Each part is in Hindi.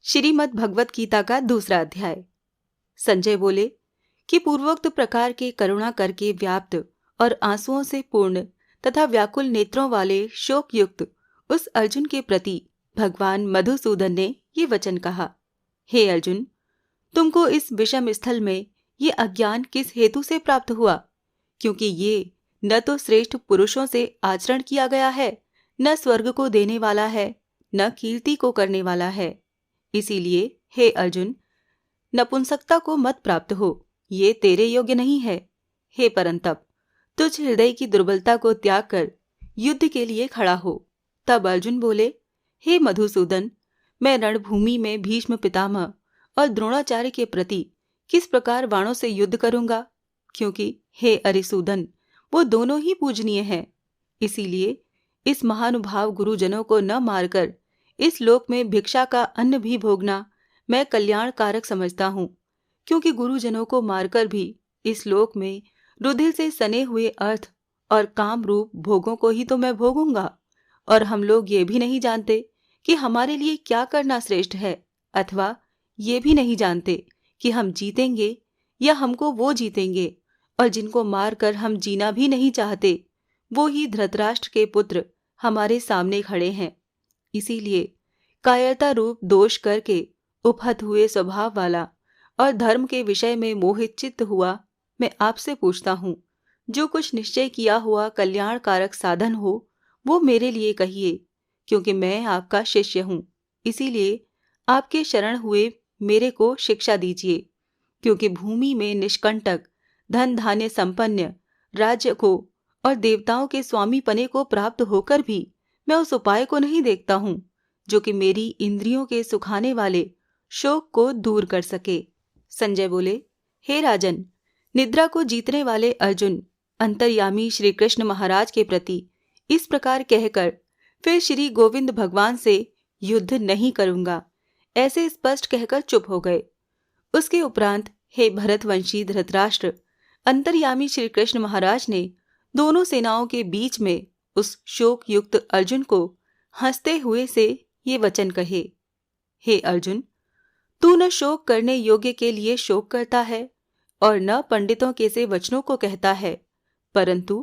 श्रीमद् भगवत गीता का दूसरा अध्याय। संजय बोले कि पूर्वोक्त प्रकार के करुणा करके व्याप्त और आंसुओं से पूर्ण तथा व्याकुल नेत्रों वाले शोक युक्त उस अर्जुन के प्रति भगवान मधुसूदन ने ये वचन कहा। हे अर्जुन, तुमको इस विषम स्थल में ये अज्ञान किस हेतु से प्राप्त हुआ? क्योंकि ये न तो श्रेष्ठ पुरुषों से आचरण किया गया है, न स्वर्ग को देने वाला है, न कीर्ति को करने वाला है। इसीलिए हे अर्जुन, नपुंसकता को मत प्राप्त हो, ये तेरे योग्य नहीं है। हे परंतप, तुझ हृदय की दुर्बलता को त्याग कर युद्ध के लिए खड़ा हो। तब अर्जुन बोले, हे मधुसूदन, मैं रणभूमि में भीष्म पितामह और द्रोणाचार्य के प्रति किस प्रकार बाणों से युद्ध करूंगा? क्योंकि हे अरिसूदन, वो दोनों ही पूजनीय हैं। इसीलिए इस महानुभाव गुरुजनों को न मारकर इस लोक में भिक्षा का अन्न भी भोगना मैं कल्याणकारक समझता हूँ। क्योंकि गुरुजनों को मारकर भी इस लोक में रुधिर से सने हुए अर्थ और काम रूप भोगों को ही तो मैं भोगूंगा। और हम लोग ये भी नहीं जानते कि हमारे लिए क्या करना श्रेष्ठ है, अथवा ये भी नहीं जानते कि हम जीतेंगे या हमको वो जीतेंगे। और जिनको मारकर हम जीना भी नहीं चाहते, वो ही धृतराष्ट्र के पुत्र हमारे सामने खड़े हैं। इसीलिए कायरता रूप दोष करके उपहत हुए स्वभाव वाला और धर्म के विषय में मोहित चित्त हुआ मैं आपसे पूछता हूँ, जो कुछ निश्चय किया हुआ कल्याणकारक साधन हो वो मेरे लिए कहिए। क्योंकि मैं आपका शिष्य हूँ, इसीलिए आपके शरण हुए मेरे को शिक्षा दीजिए। क्योंकि भूमि में निष्कंटक धन धान्य संपन्न राज्य को और देवताओं के स्वामी पने को प्राप्त होकर भी मैं उस उपाय को नहीं देखता हूँ जो कि मेरी इंद्रियों के सुखाने वाले शोक को दूर कर सके। संजय बोले, हे राजन, निद्रा को जीतने वाले अर्जुन अंतर्यामी श्री कृष्ण महाराज के प्रति इस प्रकार कहकर फिर श्री गोविंद भगवान से युद्ध नहीं करूंगा ऐसे स्पष्ट कहकर चुप हो गए। उसके उपरांत हे भरतवंशी धृतराष्ट्र, अंतर्यामी श्री कृष्ण महाराज ने दोनों सेनाओं के बीच में उस शोक युक्त अर्जुन को हंसते हुए से ये वचन कहे। हे अर्जुन, तू न शोक करने योग्य के लिए शोक करता है और न पंडितों के से वचनों को कहता है, परंतु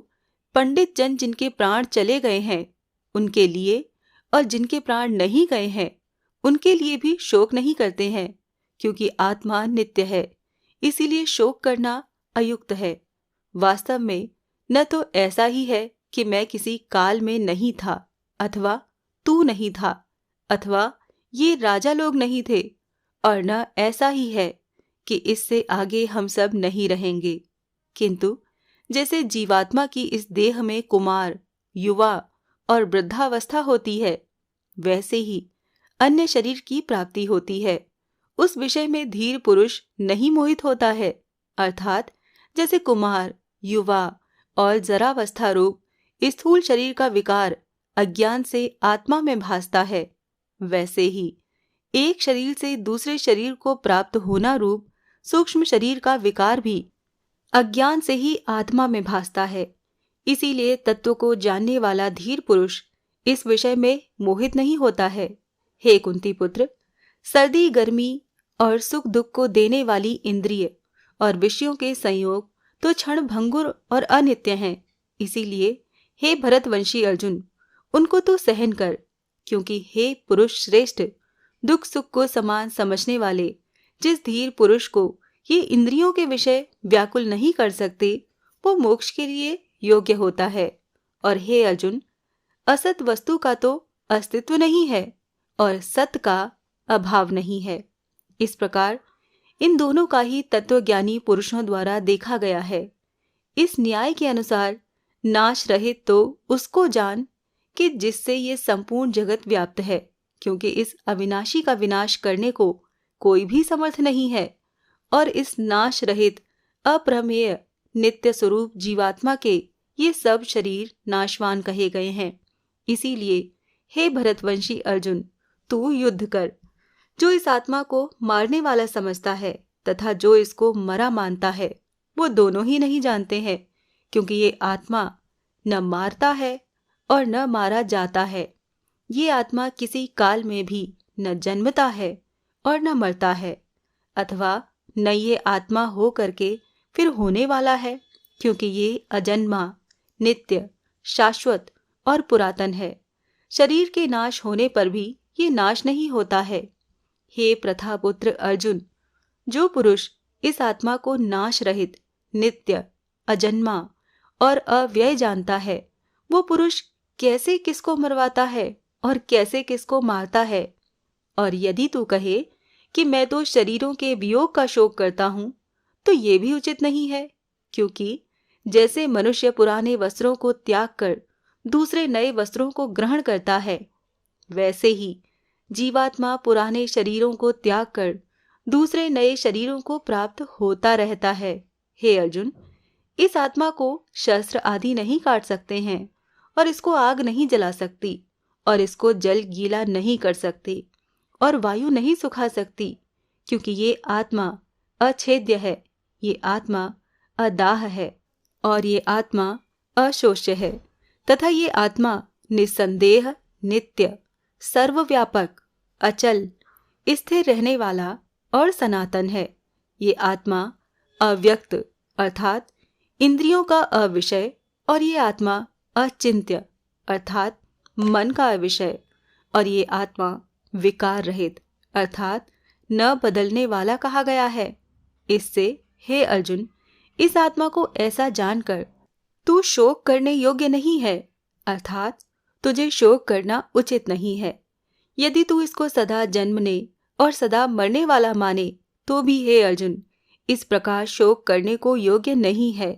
पंडित जन जिनके प्राण चले गए हैं उनके लिए और जिनके प्राण नहीं गए हैं उनके लिए भी शोक नहीं करते हैं। क्योंकि आत्मा नित्य है, इसीलिए शोक करना अयुक्त है। वास्तव में न तो ऐसा ही है कि मैं किसी काल में नहीं था, अथवा तू नहीं था, अथवा ये राजा लोग नहीं थे, और न ऐसा ही है कि इससे आगे हम सब नहीं रहेंगे। किंतु जैसे जीवात्मा की इस देह में कुमार, युवा और वृद्धावस्था होती है, वैसे ही अन्य शरीर की प्राप्ति होती है। उस विषय में धीर पुरुष नहीं मोहित होता है। अर्थात जैसे कुमार, युवा और जरावस्था रूप स्थूल शरीर का विकार अज्ञान से आत्मा में भासता है, वैसे ही एक शरीर से दूसरे शरीर को प्राप्त होना रूप सूक्ष्म शरीर का विकार भी अज्ञान से ही आत्मा में भासता है। इसीलिए तत्व को जानने वाला धीर पुरुष इस विषय में मोहित नहीं होता है। हे कुंती पुत्र, सर्दी गर्मी और सुख दुख को देने वाली इंद्रिय और विषयों के संयोग तो क्षण भंगुर और अनित्य हैं। इसीलिए हे भरतवंशी अर्जुन, उनको तो सहन कर। क्योंकि हे पुरुष श्रेष्ठ, दुख सुख को समान समझने वाले जिस धीर पुरुष को ये इंद्रियों के विषय व्याकुल नहीं कर सकते, वो मोक्ष के लिए योग्य होता है। और हे अर्जुन, असत वस्तु का तो अस्तित्व नहीं है और सत का अभाव नहीं है। इस प्रकार इन दोनों का ही तत्वज्ञानी पुरुषों द्वारा देखा गया है। इस न्याय के अनुसार नाश रहित तो उसको जान कि जिससे ये संपूर्ण जगत व्याप्त है। क्योंकि इस अविनाशी का विनाश करने को कोई भी समर्थ नहीं है। और इस नाश रहित अप्रमेय नित्य स्वरूप जीवात्मा के ये सब शरीर नाशवान कहे गए हैं। इसीलिए हे भरतवंशी अर्जुन, तू युद्ध कर। जो इस आत्मा को मारने वाला समझता है तथा जो इसको मरा मानता है, वो दोनों ही नहीं जानते हैं। क्योंकि ये आत्मा न मारता है और न मारा जाता है। ये आत्मा किसी काल में भी न जन्मता है और न मरता है, अथवा न ये आत्मा हो करके फिर होने वाला है, क्योंकि ये अजन्मा, नित्य, शाश्वत और पुरातन है। शरीर के नाश होने पर भी ये नाश नहीं होता है। हे प्रथापुत्र अर्जुन, जो पुरुष इस आत्मा को नाश रहित, नित्य, अजन्मा और अव्यय जानता है, वो पुरुष कैसे किसको मरवाता है और कैसे किसको मारता है। और यदि तू कहे कि मैं तो शरीरों के वियोग का शोक करता हूं, तो ये भी उचित नहीं है, क्योंकि जैसे मनुष्य पुराने वस्त्रों को त्याग कर दूसरे नए वस्त्रों को ग्रहण करता है, वैसे ही जीवात्मा पुराने शरीरों को त्याग कर दूसरे नए शरीरों को प्राप्त होता रहता है। हे अर्जुन, इस आत्मा को शस्त्र आदि नहीं काट सकते हैं, और इसको आग नहीं जला सकती, और इसको जल गीला नहीं कर सकती, और वायु नहीं सुखा सकती, क्योंकि ये आत्मा अछेद्य है, ये आत्मा अदाह है, और ये आत्मा अशोष्य है, तथा ये आत्मा निस्संदेह, नित्य, सर्वव्यापक, अचल, स्थिर रहने वाला और सनातन है। ये आत्मा अव्यक्त अर्थात इंद्रियों का अविषय, और ये आत्मा अचिंत्य अर्थात मन का अविषय, और ये आत्मा विकार रहित अर्थात न बदलने वाला कहा गया है। इससे हे अर्जुन, इस आत्मा को ऐसा जानकर तू शोक करने योग्य नहीं है, अर्थात तुझे शोक करना उचित नहीं है। यदि तू इसको सदा जन्मने और सदा मरने वाला माने, तो भी हे अर्जुन, इस प्रकार शोक करने को योग्य नहीं है,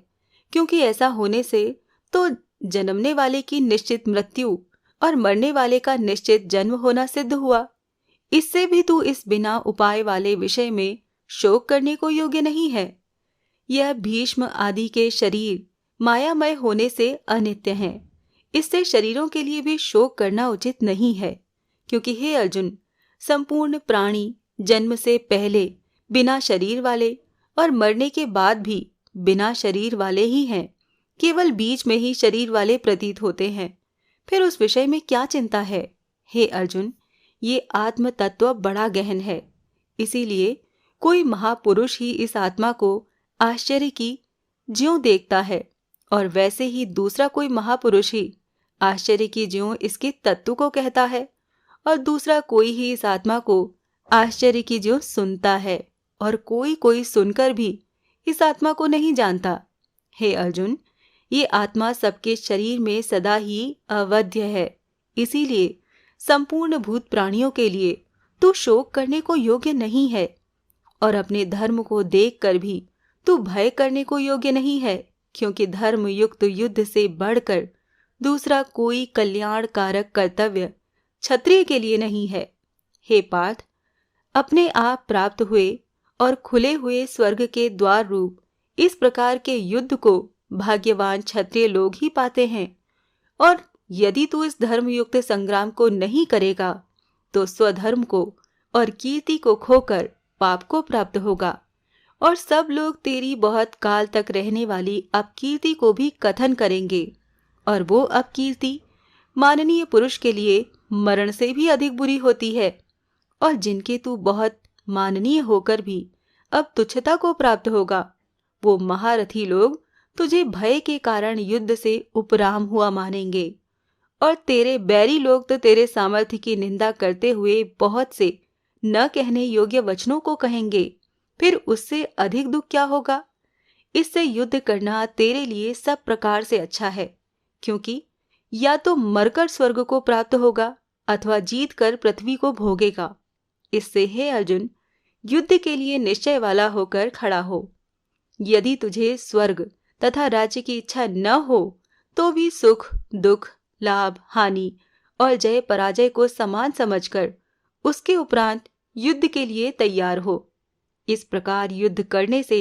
क्योंकि ऐसा होने से तो जन्मने वाले की निश्चित मृत्यु और मरने वाले का निश्चित जन्म होना सिद्ध हुआ। इससे भी तू इस बिना उपाय वाले विषय में शोक करने को योग्य नहीं है। यह भीष्म आदि के शरीर मायामय होने से अनित्य हैं, इससे शरीरों के लिए भी शोक करना उचित नहीं है, क्योंकि हे अर्जुन, संपूर्ण प्राणी जन्म से पहले बिना शरीर वाले और मरने के बाद भी बिना शरीर वाले ही हैं। केवल बीच में ही शरीर वाले प्रतीत होते हैं। फिर उस विषय में क्या चिंता है? हे अर्जुन, ये आत्म तत्व बड़ा गहन है, इसीलिए कोई महापुरुष ही इस आत्मा को आश्चर्य की ज्यों देखता है, और वैसे ही दूसरा कोई महापुरुष ही आश्चर्य की ज्यों इसके तत्व को कहता है, और दूसरा कोई ही इस आत्मा को आश्चर्य की ज्यों सुनता है, और कोई कोई सुनकर भी इस आत्मा को नहीं जानता। हे अर्जुन, ये आत्मा सबके शरीर में सदा ही अवध्य है, इसीलिए संपूर्ण भूत प्राणियों के लिए तू शोक करने को योग्य नहीं है, और अपने धर्म को देखकर भी तू भय करने को योग्य नहीं है, क्योंकि धर्म युक्त युद्ध से बढ़कर दूसरा कोई कल्याण कारक कर्तव्य क्षत्रिय के लिए नहीं है। हे पार्थ, अपने आप प्राप्त हुए और खुले हुए स्वर्ग के द्वार रूप इस प्रकार के युद्ध को भाग्यवान क्षत्रिय लोग ही पाते हैं, और यदि तू इस धर्मयुक्त संग्राम को नहीं करेगा तो स्वधर्म को और कीर्ति को खोकर पाप को प्राप्त होगा, और सब लोग तेरी बहुत काल तक रहने वाली अपकीर्ति को भी कथन करेंगे, और वो अपकीर्ति माननीय पुरुष के लिए मरण से भी अधिक बुरी होती है, और जिनके तू बहुत माननीय होकर भी अब तुच्छता को प्राप्त होगा, वो महारथी लोग तुझे भय के कारण युद्ध से उपराम हुआ मानेंगे, और तेरे बैरी लोग तो तेरे सामर्थ्य की निंदा करते हुए बहुत से न कहने योग्य वचनों को कहेंगे। फिर उससे अधिक दुख क्या होगा? इससे युद्ध करना तेरे लिए सब प्रकार से अच्छा है, क्योंकि या तो मरकर स्वर्ग को प्राप्त होगा अथवा जीत कर पृथ्वी को भोगेगा। इससे हे अर्जुन, युद्ध के लिए निश्चय वाला होकर खड़ा हो। यदि तुझे स्वर्ग तथा राज्य की इच्छा न हो तो भी सुख दुख, लाभ हानि और जय पराजय को समान समझकर उसके उपरांत युद्ध के लिए तैयार हो। इस प्रकार युद्ध करने से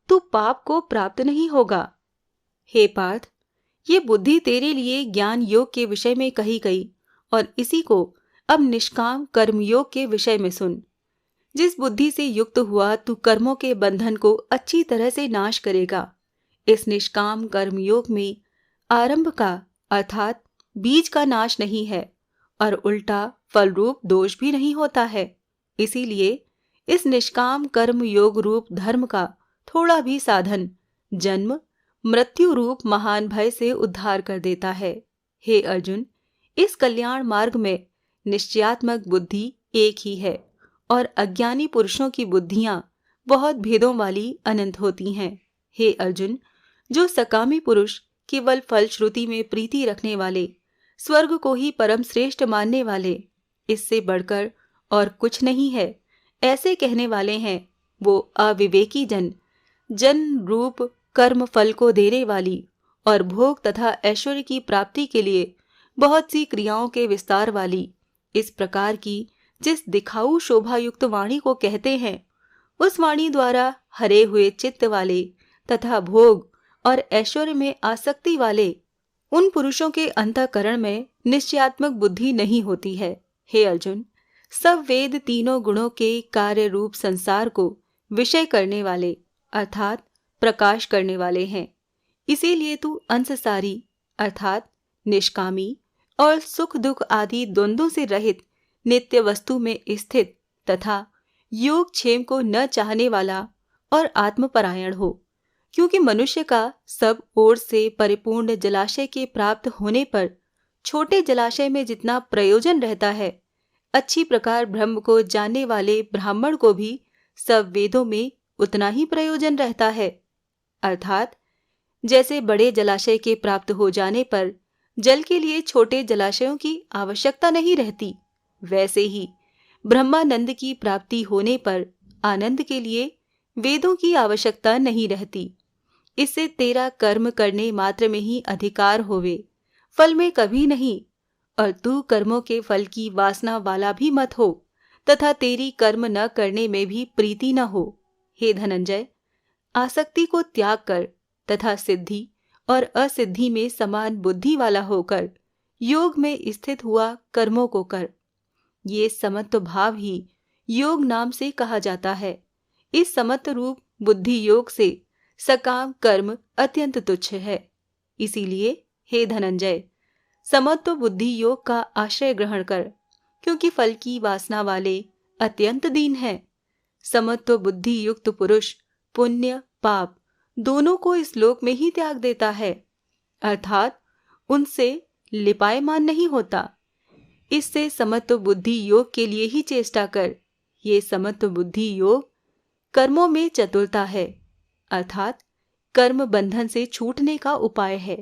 तू पाप को प्राप्त नहीं होगा। हे पार्थ, ये बुद्धि तेरे लिए ज्ञान योग के विषय में कही गई, और इसी को अब निष्काम कर्मयोग के विषय में सुन। जिस बुद्धि से युक्त हुआ तू कर्मों के बंधन को अच्छी तरह से नाश करेगा। इस निष्काम कर्मयोग में आरंभ का अर्थात बीज का नाश नहीं है, और उल्टा फलरूप दोष भी नहीं होता है। इसीलिए इस निष्काम कर्म योग रूप धर्म का थोड़ा भी साधन जन्म मृत्यु रूप महान भय से उद्धार कर देता है। हे अर्जुन, इस कल्याण मार्ग में निश्चयात्मक बुद्धि एक ही है और अज्ञानी पुरुषों की बुद्धियां बहुत भेदों वाली अनंत होती हैं। हे अर्जुन, जो सकामी पुरुष केवल फलश्रुति में प्रीति रखने वाले, स्वर्ग को ही परम श्रेष्ठ मानने वाले, इससे बढ़कर और कुछ नहीं है, ऐसे कहने वाले हैं, वो अविवेकी जन रूप कर्म फल को देने वाली और भोग तथा ऐश्वर्य की प्राप्ति के लिए बहुत सी क्रियाओं के विस्तार वाली इस प्रकार की जिस दिखाऊ शोभायुक्त वाणी को कहते हैं, उस वाणी द्वारा हरे हुए चित्त वाले तथा भोग और ऐश्वर्य में आसक्ति वाले उन पुरुषों के अंतःकरण में निश्चयात्मक बुद्धि नहीं होती है। हे अर्जुन, सब वेद तीनों गुणों के कार्य रूप संसार को विषय करने वाले अर्थात प्रकाश करने वाले हैं। इसीलिए तू अंशसारी अर्थात निष्कामी और सुख दुख आदि द्वंद्वों से रहित नित्य वस्तु में स्थित तथा योग क्षेम को न चाहने वाला और आत्मपरायण हो, क्योंकि मनुष्य का सब ओर से परिपूर्ण जलाशय के प्राप्त होने पर छोटे जलाशय में जितना प्रयोजन रहता है, अच्छी प्रकार ब्रह्म को जानने वाले ब्राह्मण को भी सब वेदों में उतना ही प्रयोजन रहता है। अर्थात जैसे बड़े जलाशय के प्राप्त हो जाने पर जल के लिए छोटे जलाशयों की आवश्यकता नहीं रहती, वैसे ही ब्रह्मानंद की प्राप्ति होने पर आनंद के लिए वेदों की आवश्यकता नहीं रहती। इससे तेरा कर्म करने मात्र में ही अधिकार होवे, फल में कभी नहीं, और तू कर्मों के फल की वासना वाला भी मत हो तथा तेरी कर्म न करने में भी प्रीति न हो। हे धनंजय, आसक्ति को त्याग कर तथा सिद्धि और असिद्धि में समान बुद्धि वाला होकर योग में स्थित हुआ कर्मों को कर। ये समत्व भाव ही योग नाम से कहा जाता है। इस समत्व रूप बुद्धि योग से सकाम कर्म अत्यंत तुच्छ है। इसीलिए हे धनंजय, समत्व बुद्धि योग का आश्रय ग्रहण कर, क्योंकि फल की वासना वाले अत्यंत दीन है। समत्व बुद्धि युक्त पुरुष पुण्य पाप दोनों को इस लोक में ही त्याग देता है, अर्थात उनसे लिपायमान नहीं होता। इससे समत्व बुद्धि योग के लिए ही चेष्टा कर। ये समत्व बुद्धि योग कर्मों में चतुरता है, अर्थात कर्म बंधन से छूटने का उपाय है,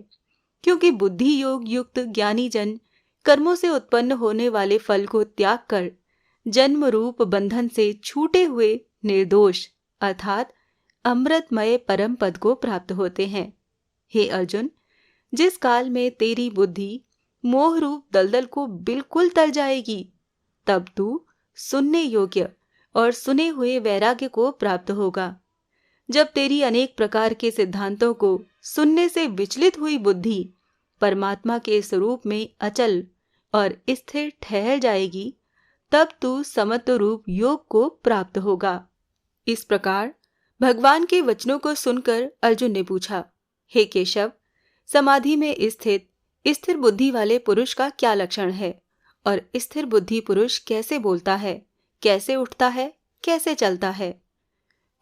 क्योंकि बुद्धि योग युक्त ज्ञानी जन कर्मों से उत्पन्न होने वाले फल को त्याग कर जन्म रूप बंधन से छूटे हुए निर्दोष अर्थात अमृतमय परम पद को प्राप्त होते हैं। हे अर्जुन, जिस काल में तेरी बुद्धि मोह रूप दलदल को बिल्कुल तर जाएगी, तब तू सुनने योग्य और सुने हुए वैराग्य को प्राप्त होगा। जब तेरी अनेक प्रकार के सिद्धांतों को सुनने से विचलित हुई बुद्धि परमात्मा के स्वरूप में अचल और स्थिर ठहर जाएगी, तब तू समत्व रूप योग को प्राप्त होगा। इस प्रकार भगवान के वचनों को सुनकर अर्जुन ने पूछा, हे केशव, समाधि में स्थित स्थिर बुद्धि वाले पुरुष का क्या लक्षण है और स्थिर बुद्धि पुरुष कैसे बोलता है, कैसे उठता है, कैसे चलता है?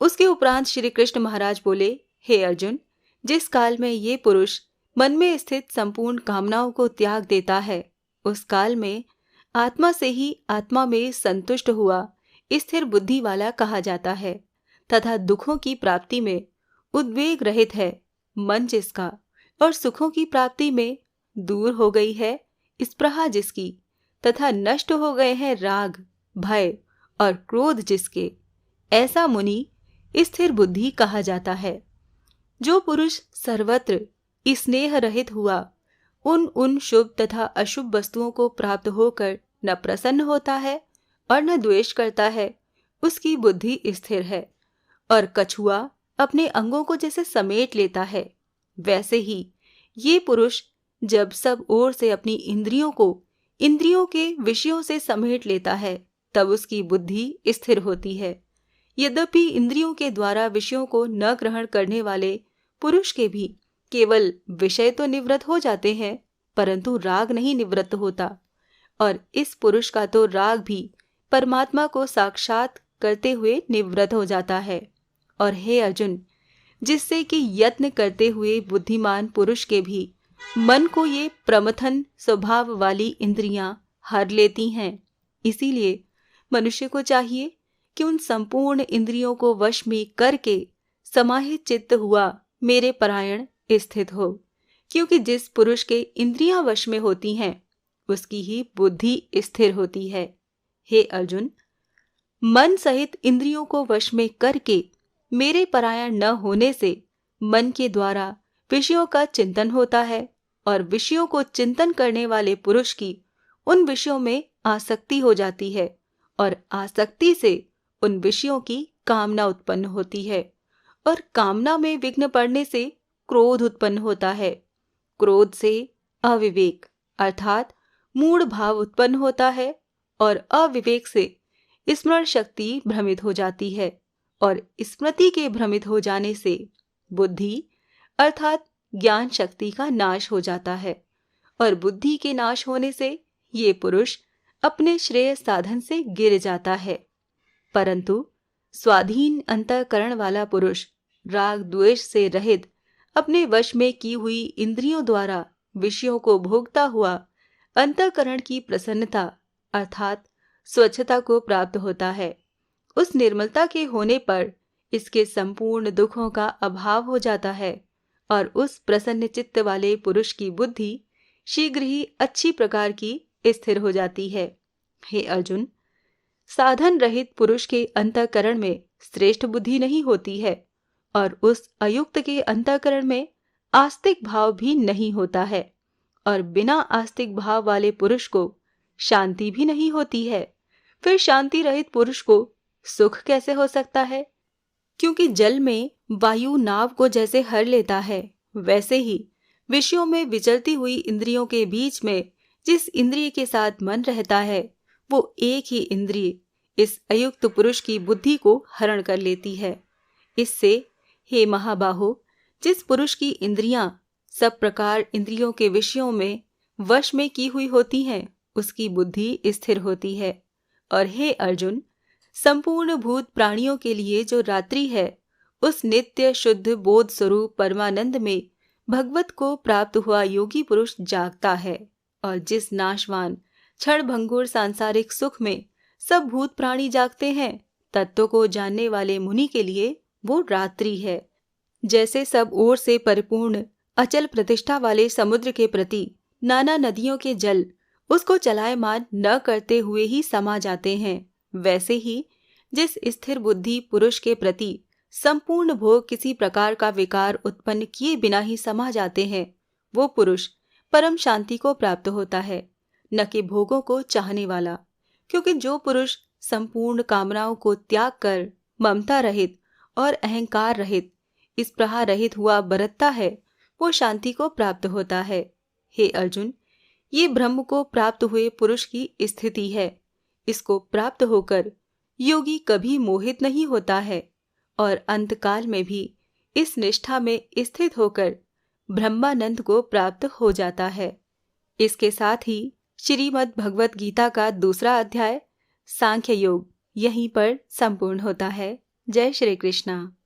उसके उपरांत श्री कृष्ण महाराज बोले, हे अर्जुन, जिस काल में ये पुरुष मन में स्थित संपूर्ण कामनाओं को त्याग देता है, उस काल में आत्मा से ही आत्मा में संतुष्ट हुआ स्थिर बुद्धि वाला कहा जाता है, तथा दुखों की प्राप्ति में उद्वेग रहित है मन जिसका, और सुखों की प्राप्ति में दूर हो गई है स्पृहा जिसकी, तथा नष्ट हो गए हैं राग, भय और क्रोध जिसके, ऐसा मुनि स्थिर बुद्धि कहा जाता है। जो पुरुष सर्वत्र स्नेह रहित हुआ उन शुभ तथा अशुभ वस्तुओं को प्राप्त होकर न प्रसन्न होता है और न द्वेष करता है, उसकी बुद्धि स्थिर है। और कछुआ अपने अंगों को जैसे समेट लेता है, वैसे ही ये पुरुष जब सब ओर से अपनी इंद्रियों को इंद्रियों के विषयों से समेट लेता है, तब उसकी बुद्धि स्थिर होती है। यद्यपि इंद्रियों के द्वारा विषयों को न ग्रहण करने वाले पुरुष के भी केवल विषय तो निवृत्त हो जाते हैं, परंतु राग नहीं निवृत्त होता, और इस पुरुष का तो राग भी परमात्मा को साक्षात करते हुए निवृत्त हो जाता है। और हे अर्जुन, जिससे कि यत्न करते हुए बुद्धिमान पुरुष के भी मन को ये प्रमथन स्वभाव वाली इंद्रियां हर लेती हैं। इसीलिए मनुष्य को चाहिए कि उन संपूर्ण इंद्रियों को वश में करके समाहित चित्त हुआ मेरे परायण स्थित हो, क्योंकि जिस पुरुष के इंद्रियां वश में होती हैं उसकी ही बुद्धि स्थिर होती है। हे अर्जुन, मन सहित इंद्रियों को वश में करके मेरे परायण न होने से मन के द्वारा विषयों का चिंतन होता है और विषयों को चिंतन करने वाले पुरुष की उन विषयों में आसक्ति हो जाती है और आसक्ति से उन विषयों की कामना उत्पन्न होती है और कामना में विघ्न पड़ने से क्रोध उत्पन्न होता है। क्रोध से अविवेक अर्थात मूढ़ भाव उत्पन्न होता है और अविवेक से स्मरण शक्ति भ्रमित हो जाती है और स्मृति के भ्रमित हो जाने से बुद्धि अर्थात ज्ञान शक्ति का नाश हो जाता है और बुद्धि के नाश होने से ये पुरुष अपने श्रेय साधन से गिर जाता है। परंतु स्वाधीन अंतःकरण वाला पुरुष राग द्वेष से रहित अपने वश में की हुई इंद्रियों द्वारा विषयों को भोगता हुआ अंतःकरण की प्रसन्नता अर्थात स्वच्छता को प्राप्त होता है। उस निर्मलता के होने पर इसके संपूर्ण दुखों का अभाव हो जाता है और उस प्रसन्न चित्त वाले पुरुष की बुद्धि शीघ्र ही अच्छी प्रकार की स्थिर हो जाती है। हे अर्जुन, साधन रहित पुरुष के अंतःकरण में श्रेष्ठ बुद्धि नहीं होती है और उस अयुक्त के अंतःकरण में आस्तिक भाव भी नहीं होता है और बिना आस्तिक भाव वाले पुरुष को शांति भी नहीं होती है। फिर शांति रहित पुरुष को सुख कैसे हो सकता है? क्योंकि जल में वायु नाव को जैसे हर लेता है, वैसे ही विषयों में विचलती हुई इंद्रियों के बीच में जिस इंद्रिय के साथ मन रहता है वो एक ही इंद्रिय इस अयुक्त पुरुष की बुद्धि को हरण कर लेती है। इससे हे महाबाहो, जिस पुरुष की इंद्रियां सब प्रकार इंद्रियों के विषयों में वश में की हुई होती हैं उसकी बुद्धि स्थिर होती है। और हे अर्जुन, संपूर्ण भूत प्राणियों के लिए जो रात्रि है उस नित्य शुद्ध बोध स्वरूप परमानंद में भगवत को प्राप्त हुआ योगी पुरुष जागता है और जिस नाशवान क्षण भंगुर सांसारिक सुख में सब भूत प्राणी जागते हैं, तत्व को जानने वाले मुनि के लिए वो रात्रि है। जैसे सब ओर से परिपूर्ण अचल प्रतिष्ठा वाले समुद्र के प्रति नाना नदियों के जल उसको चलायमान न करते हुए ही समा जाते हैं, वैसे ही जिस स्थिर बुद्धि पुरुष के प्रति संपूर्ण भोग किसी प्रकार का विकार उत्पन्न किए बिना ही समा जाते हैं, वो पुरुष परम शांति को प्राप्त होता है, न कि भोगों को चाहने वाला। क्योंकि जो पुरुष संपूर्ण कामनाओं को त्याग कर ममता रहित और अहंकार रहित स्पृहा रहित हुआ बरतता है वो शांति को प्राप्त होता है। हे अर्जुन, ये ब्रह्म को प्राप्त हुए पुरुष की स्थिति है। इसको प्राप्त होकर योगी कभी मोहित नहीं होता है और अंतकाल में भी इस निष्ठा में स्थित होकर ब्रह्मानंद को प्राप्त हो जाता है। इसके साथ ही श्रीमद् भगवत गीता का दूसरा अध्याय सांख्य योग यहीं पर संपूर्ण होता है। जय श्री कृष्णा।